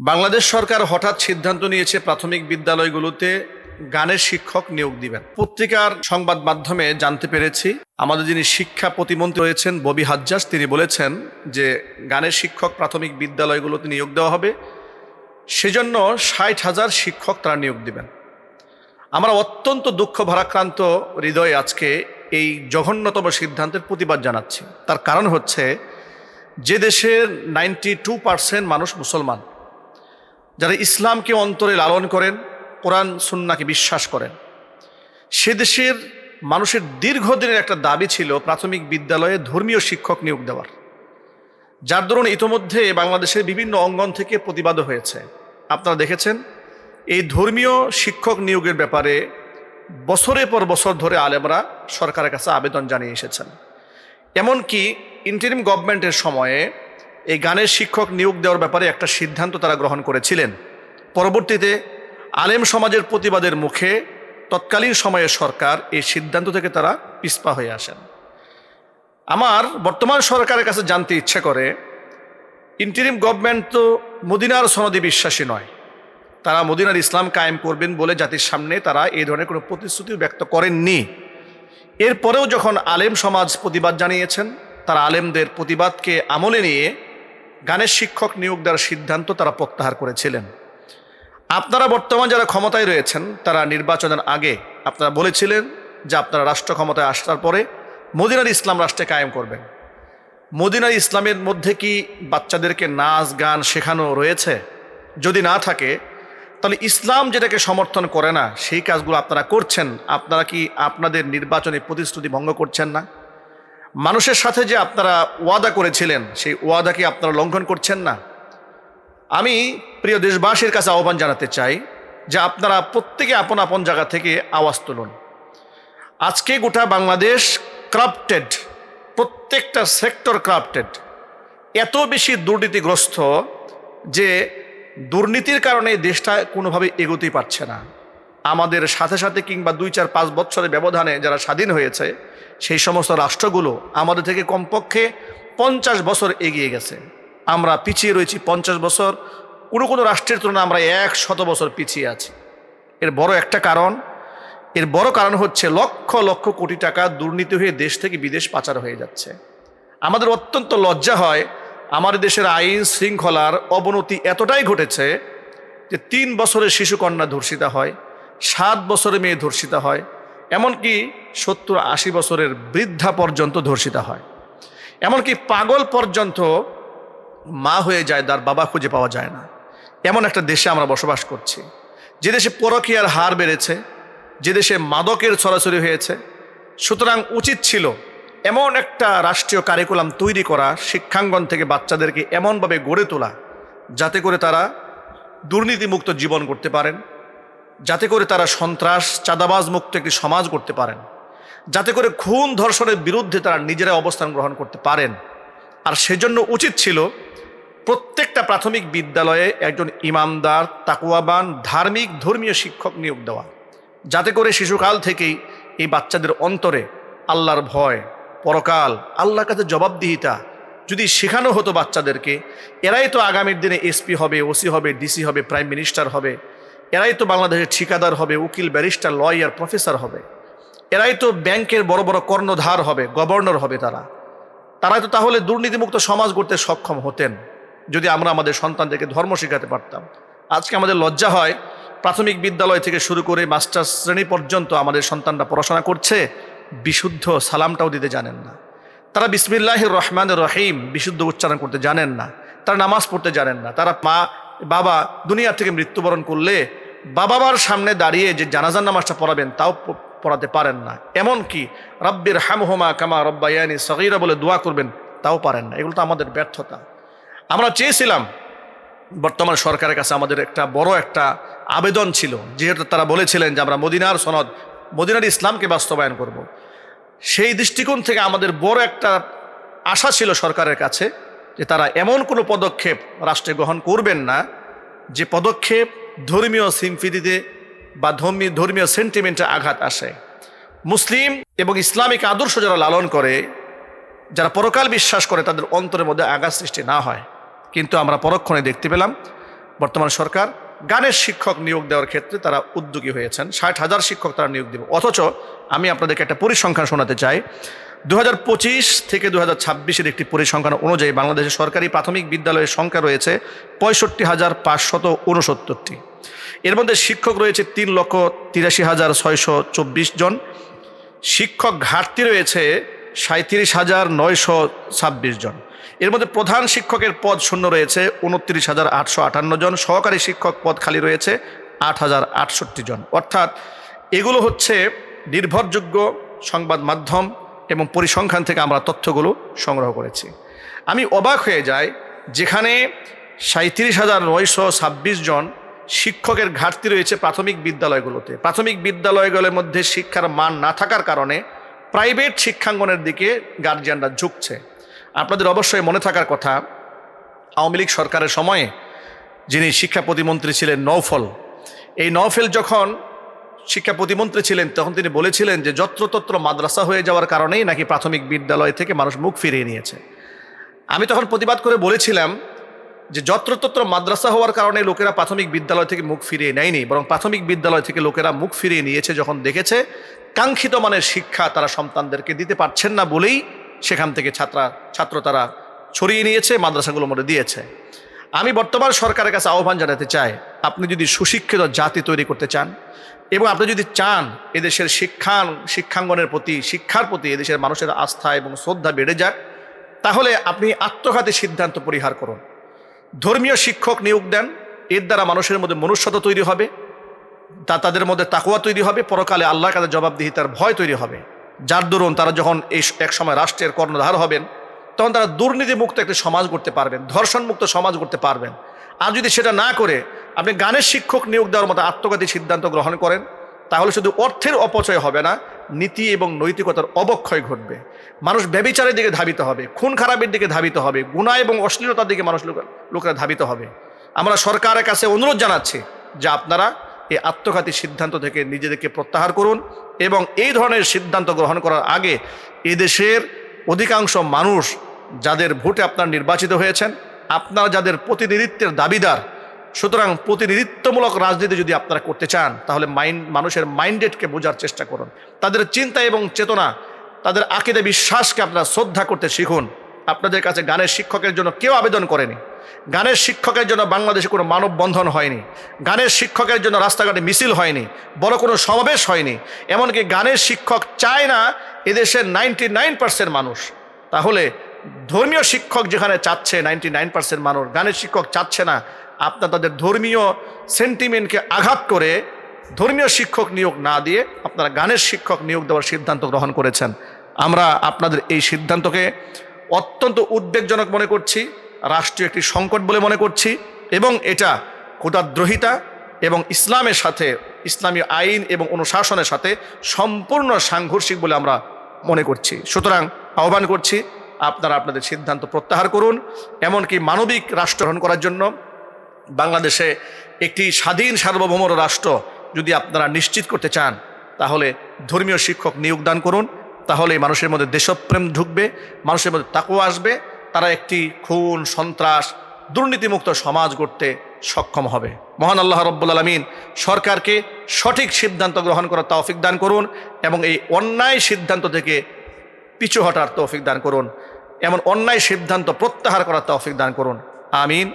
বাংলাদেশ সরকার হঠাৎ সিদ্ধান্ত নিয়েছে প্রাথমিক বিদ্যালয়গুলোতে গানের শিক্ষক নিয়োগ দিবেন। পত্রিকার সংবাদ মাধ্যমে জানতে পেরেছি আমাদের যিনি শিক্ষা প্রতিমন্ত্রী রয়েছেন ববি হাজ্জাজ, তিনি বলেছেন যে গানের শিক্ষক প্রাথমিক বিদ্যালয়গুলোতে নিয়োগ দেওয়া হবে, সেজন্য 60,000 শিক্ষক তারা নিয়োগ দিবেন। আমরা অত্যন্ত দুঃখ ভারাক্রান্ত হৃদয়ে আজকে এই জঘন্যতম সিদ্ধান্তের প্রতিবাদ জানাচ্ছি। তার কারণ হচ্ছে, যে দেশের 92% মানুষ মুসলমান, যারা ইসলামকে অন্তরে লালন করেন, কোরআন সুন্নাহকে বিশ্বাস করেন, সে দেশের মানুষের দীর্ঘদিনের একটা দাবি ছিল প্রাথমিক বিদ্যালয়ে ধর্মীয় শিক্ষক নিয়োগ দেওয়ার, যার দরুন ইতোমধ্যে বাংলাদেশের বিভিন্ন অঙ্গন থেকে প্রতিবাদও হয়েছে। আপনারা দেখেছেন এই ধর্মীয় শিক্ষক নিয়োগের ব্যাপারে বছরের পর বছর ধরে আলেমরা সরকারের কাছে আবেদন জানিয়ে এসেছেন। এমনকি ইন্টারিম গভর্নমেন্টের সময়ে এই গানের শিক্ষক নিয়োগ দেওয়ার ব্যাপারে একটা সিদ্ধান্ত তারা গ্রহণ করেছিলেন। পরবর্তীতে আলেম সমাজের প্রতিবাদের মুখে তৎকালীন সময়ে সরকার এই সিদ্ধান্ত থেকে তারা পিছপা হয়ে আসেন। আমার বর্তমান সরকারের কাছে জানতে ইচ্ছে করে, ইন্টারিম গভর্নমেন্ট তো মদিনার সনদে বিশ্বাসী নয়, তারা মদিনার ইসলাম কায়েম করবেন বলে জাতির সামনে তারা এই ধরনের কোনো প্রতিশ্রুতিও ব্যক্ত করেননি। এরপরেও যখন আলেম সমাজ প্রতিবাদ জানিয়েছেন, তারা আলেমদের প্রতিবাদকে আমলে নিয়ে গানের শিক্ষক নিয়োগ দেওয়ার সিদ্ধান্ত তারা প্রত্যাহার করেছিলেন। আপনারা বর্তমান যারা ক্ষমতায় রয়েছেন, তারা নির্বাচনের আগে আপনারা বলেছিলেন যে আপনারা রাষ্ট্র ক্ষমতায় আসার পরে মদিনার ইসলাম রাষ্ট্রে কায়েম করবেন। মদিনার ইসলামের মধ্যে কি বাচ্চাদেরকে নাচ গান শেখানো রয়েছে? যদি না থাকে, তাহলে ইসলাম যেটাকে সমর্থন করে না সেই কাজগুলো আপনারা করছেন। আপনারা কি আপনাদের নির্বাচনী প্রতিশ্রুতি ভঙ্গ করছেন না? মানুষের সাথে যে আপনারা ওয়াদা করেছিলেন, সেই ওয়াদা কি আপনারা লঙ্ঘন করছেন না? আমি প্রিয় দেশবাসীর কাছে আহ্বান জানাতে চাই যে আপনারা প্রত্যেকে আপন আপন জায়গা থেকে আওয়াজ তুলুন। আজকে গোটা বাংলাদেশ করাপ্টেড, প্রত্যেকটা সেক্টর করাপ্টেড, এত বেশি দুর্নীতিগ্রস্ত যে দুর্নীতির কারণে দেশটা কোনোভাবে এগোতেই পারছে না। আমাদের সাথে সাথে কিংবা 2-4-5 বছরের ব্যবধানে যারা স্বাধীন হয়েছে, সেই সমস্ত রাষ্ট্রগুলো আমাদের থেকে কমপক্ষে 50 বছর এগিয়ে গেছে। আমরা পিছিয়ে রয়েছি 50 বছর, কোনো রাষ্ট্রের তুলনায় আমরা 100 বছর পিছিয়ে আছি। এর বড় কারণ হচ্ছে লক্ষ লক্ষ কোটি টাকা দুর্নীতি হয়ে দেশ থেকে বিদেশ পাচার হয়ে যাচ্ছে। আমাদের অত্যন্ত লজ্জা হয়, আমাদের দেশের আইন শৃঙ্খলার অবনতি এতটাই ঘটেছে যে 3 বছরের শিশুকন্যা ধর্ষিতা হয়, 7 বছরের মেয়ে ধর্ষিতা হয়, এমনকি 70-80 বছরের বৃদ্ধা পর্যন্ত ধর্ষিতা হয়। এমনকি পাগল পর্যন্ত মা হয়ে যায়, তার বাবা খুঁজে পাওয়া যায় না। এমন একটা দেশে আমরা বসবাস করছি, যে দেশে পরকীয়ার হার বেড়েছে, যে দেশে মাদকের ছড়াছড়ি হয়েছে। সুতরাং উচিত ছিল এমন একটা রাষ্ট্রীয় কারিকুলাম তৈরি করা, শিক্ষাঙ্গন থেকে বাচ্চাদেরকে এমনভাবে গড়ে তোলা যাতে করে তারা দুর্নীতিমুক্ত জীবন করতে পারেন, যাতে করে তারা সন্ত্রাস চাঁদাবাজ মুক্ত একটি সমাজ করতে পারেন, যাতে করে খুন ধর্ষণের বিরুদ্ধে তারা নিজেরাই অবস্থান গ্রহণ করতে পারেন। আর সেজন্য উচিত ছিল প্রত্যেকটা প্রাথমিক বিদ্যালয়ে একজন ইমানদার, তাকওয়াবান, ধার্মিক, ধর্মীয় শিক্ষক নিয়োগ দেওয়া, যাতে করে শিশুকাল থেকেই এই বাচ্চাদের অন্তরে আল্লাহর ভয়, পরকাল, আল্লাহর কাছে জবাবদিহিতা যদি শেখানো হতো বাচ্চাদেরকে। এরাই তো আগামীর দিনে এসপি হবে, ওসি হবে, ডিসি হবে, প্রাইম মিনিস্টার হবে। এরাই তো বাংলাদেশের ঠিকাদার হবে, উকিল, ব্যারিস্টার, লয়ার, প্রফেসর হবে। এরাই তো ব্যাংকের বড় বড় কর্ণধার হবে, গভর্নর হবে। তারাই তো তাহলে দুর্নীতিমুক্ত সমাজ গড়তে সক্ষম হতেন যদি আমরা আমাদের সন্তানদেরকে ধর্ম শেখাতে পারতাম। আজকে আমাদের লজ্জা হয়, প্রাথমিক বিদ্যালয় থেকে শুরু করে মাস্টার্স শ্রেণী পর্যন্ত আমাদের সন্তানরা পড়াশোনা করছে, বিশুদ্ধ সালামটাও দিতে জানেন না। তারা বিসমিল্লাহির রহমানির রহিম বিশুদ্ধ উচ্চারণ করতে জানেন না, তারা নামাজ পড়তে জানেন না। তারা মা বাবা দুনিয়া থেকে মৃত্যুবরণ করলে বাবা মার সামনে দাঁড়িয়ে যে জানাজার নামাজটা পড়াবেন তাও পড়াতে পারেন না। এমনকি রব্বির হামহুমা কামা রব্বায়ানি সগীরা বলে দোয়া করবেন তাও পারেন না। এগুলো তো আমাদের ব্যর্থতা। আমরা চেয়েছিলাম, বর্তমান সরকারের কাছে আমাদের একটা বড় একটা আবেদন ছিল, যেহেতু তারা বলেছিলেন যে আমরা মদিনার সনদ, মদিনার ইসলামকে বাস্তবায়ন করব। সেই দৃষ্টিকোণ থেকে আমাদের বড় একটা আশা ছিল সরকারের কাছে যে তারা এমন কোনো পদক্ষেপ রাষ্ট্রে গ্রহণ করবেন না যে পদক্ষেপ ধর্মীয় সিম্পিতিতে বা ধর্মীয় সেন্টিমেন্টে আঘাত আসে। মুসলিম এবং ইসলামিক আদর্শ যারা লালন করে, যারা পরকাল বিশ্বাস করে, তাদের অন্তরের মধ্যে আঘাত সৃষ্টি না হয়। কিন্তু আমরা পরক্ষণে দেখতে পেলাম বর্তমান সরকার গানের শিক্ষক নিয়োগ দেওয়ার ক্ষেত্রে তারা উদ্যোগী হয়েছেন। 60,000 শিক্ষক তারা নিয়োগ দেবে। অথচ আমি আপনাদেরকে একটা পরিসংখ্যান শোনাতে চাই। 2025 থেকে 2026-এর একটি পরিসংখ্যান অনুযায়ী বাংলাদেশের সরকারি প্রাথমিক বিদ্যালয়ের সংখ্যা রয়েছে 65,569টি। এর মধ্যে শিক্ষক রয়েছে 3,83,624 জন। শিক্ষক ঘাটতি রয়েছে 37,926 জন। এর মধ্যে প্রধান শিক্ষকের পদ শূন্য রয়েছে 29,858 জন। সহকারী শিক্ষক পদ খালি রয়েছে 8,068 জন। অর্থাৎ এগুলো হচ্ছে নির্ভরযোগ্য সংবাদ মাধ্যম এবং পরিসংখ্যান থেকে আমরা তথ্যগুলো সংগ্রহ করেছি। আমি অবাক হয়ে যাই, যেখানে 37,926 জন শিক্ষকের ঘাটতি রয়েছে প্রাথমিক বিদ্যালয়গুলোতে। প্রাথমিক বিদ্যালয়গুলোর মধ্যে শিক্ষার মান না থাকার কারণে প্রাইভেট শিক্ষাঙ্গনের দিকে গার্জিয়ানরা ঝুঁকছে। আপনাদের অবশ্যই মনে থাকার কথা, আওয়ামী লীগ সরকারের সময়ে যিনি শিক্ষা প্রতিমন্ত্রী ছিলেন নওফল, এই নওফল যখন শিক্ষা প্রতিমন্ত্রী ছিলেন তখন তিনি বলেছিলেন যে যত্রতত্র মাদ্রাসা হয়ে যাওয়ার কারণেই নাকি প্রাথমিক বিদ্যালয় থেকে মানুষ মুখ ফিরিয়ে নিয়েছে। আমি তখন প্রতিবাদ করে বলেছিলাম যে যত্রতত্র মাদ্রাসা হওয়ার কারণে লোকেরা প্রাথমিক বিদ্যালয় থেকে মুখ ফিরিয়ে নেয়নি, বরং প্রাথমিক বিদ্যালয় থেকে লোকেরা মুখ ফিরিয়ে নিয়েছে যখন দেখেছে কাঙ্ক্ষিত মানের শিক্ষা তারা সন্তানদেরকে দিতে পারছেন না বলেই সেখান থেকে ছাত্র তারা ছড়িয়ে নিয়েছে, মাদ্রাসাগুলোর মধ্যে দিয়েছে। আমি বর্তমান সরকারের কাছে আহ্বান জানাতে চাই, আপনি যদি সুশিক্ষিত জাতি তৈরি করতে চান এবং আপনি যদি চান এদেশের শিক্ষাঙ্গনের প্রতি, শিক্ষার প্রতি এদেশের মানুষের আস্থা এবং শ্রদ্ধা বেড়ে যাক, তাহলে আপনি আত্মঘাতী সিদ্ধান্ত পরিহার করুন। ধর্মীয় শিক্ষক নিয়োগ দেন, এর দ্বারা মানুষের মধ্যে মনুষ্যতা তৈরি হবে, তাদের মধ্যে তাকওয়া তৈরি হবে, পরকালে আল্লাহর কাছে জবাবদিহিতার ভয় তৈরি হবে, যার দরুন তারা যখন এই এক সময় রাষ্ট্রের কর্ণধার হবেন তখন তারা দুর্নীতিমুক্ত একটি সমাজ করতে পারবেন, ধর্ষণমুক্ত সমাজ করতে পারবেন। আর যদি সেটা না করে আপনি গানের শিক্ষক নিয়োগ দেওয়ার মতো আত্মঘাতী সিদ্ধান্ত গ্রহণ করেন, তাহলে শুধু অর্থের অপচয় হবে না, নীতি এবং নৈতিকতার অবক্ষয় ঘটবে। মানুষ ব্যভিচারের দিকে ধাবিত হবে, খুন খারাপের দিকে ধাবিত হবে, গুনাহ এবং অশ্লীলতার দিকে লোকেরা ধাবিত হবে। আমরা সরকারের কাছে অনুরোধ জানাচ্ছি যে আপনারা এই আত্মঘাতী সিদ্ধান্ত থেকে নিজেদেরকে প্রত্যাহার করুন এবং এই ধরনের সিদ্ধান্ত গ্রহণ করার আগে এদেশের অধিকাংশ মানুষ যাদের ভোটে আপনারা নির্বাচিত হয়েছেন, আপনারা যাদের প্রতিনিধিত্বের দাবিদার, সুতরাং প্রতিনিধিত্বমূলক রাজনীতি যদি আপনারা করতে চান তাহলে মানুষের মাইন্ডেডকে বোঝার চেষ্টা করুন, তাদের চিন্তা এবং চেতনা, তাদের আকীদা বিশ্বাসকে আপনারা শ্রদ্ধা করতে শিখুন। আপনাদের কাছে গানের শিক্ষকের জন্য কেউ আবেদন করেনি, গানের শিক্ষকের জন্য বাংলাদেশে কোনো মানববন্ধন হয়নি, গানের শিক্ষকের জন্য রাস্তাঘাটে মিছিল হয়নি, বড় কোনো সমাবেশ হয়নি, এমনকি গানের শিক্ষক চায় না এদেশের 99% মানুষ। তাহলে ধর্মীয় শিক্ষক যেখানে চাচ্ছে 99% মানুষ, গানের শিক্ষক চাচ্ছে না, আপনার তাদের ধর্মীয় সেন্টিমেন্টকে আঘাত করে ধর্মীয় শিক্ষক নিয়োগ না দিয়ে আপনারা গানের শিক্ষক নিয়োগ দেওয়ার সিদ্ধান্ত গ্রহণ করেছেন। আমরা আপনাদের এই সিদ্ধান্তকে অত্যন্ত উদ্বেগজনক মনে করছি, রাষ্ট্রীয় একটি সংকট বলে মনে করছি এবং এটা খোদাদ্রোহিতা এবং ইসলামের সাথে, ইসলামী আইন এবং অনুশাসনের সাথে সম্পূর্ণ সাংঘর্ষিক বলে আমরা মনে করছি। সুতরাং আহ্বান করছি আপনারা আপনাদের সিদ্ধান্ত প্রত্যাহার করুন। এমনকি মানবিক রাষ্ট্র গ্রহণ করার জন্য বাংলাদেশে একটি স্বাধীন সার্বভৌম রাষ্ট্র যদি আপনারা নিশ্চিত করতে চান তাহলে ধর্মীয় শিক্ষক নিয়োগ দান করুন। তাহলে মানুষের মধ্যে দেশপ্রেম ঢুকবে, মানুষের মধ্যে তাকওয়া আসবে, তারা একটি খুন, সন্ত্রাস, দুর্নীতিমুক্ত সমাজ গড়তে সক্ষম হবে। মহান আল্লাহ রব্বুল আলামিন সরকারকে সঠিক সিদ্ধান্ত গ্রহণ করার তৌফিক দান করুন এবং এই অন্যায় সিদ্ধান্ত থেকে পিছু হটার তৌফিক দান করুন, এমন অন্যায় সিদ্ধান্ত প্রত্যাহার করার তৌফিক দান করুন। আমিন।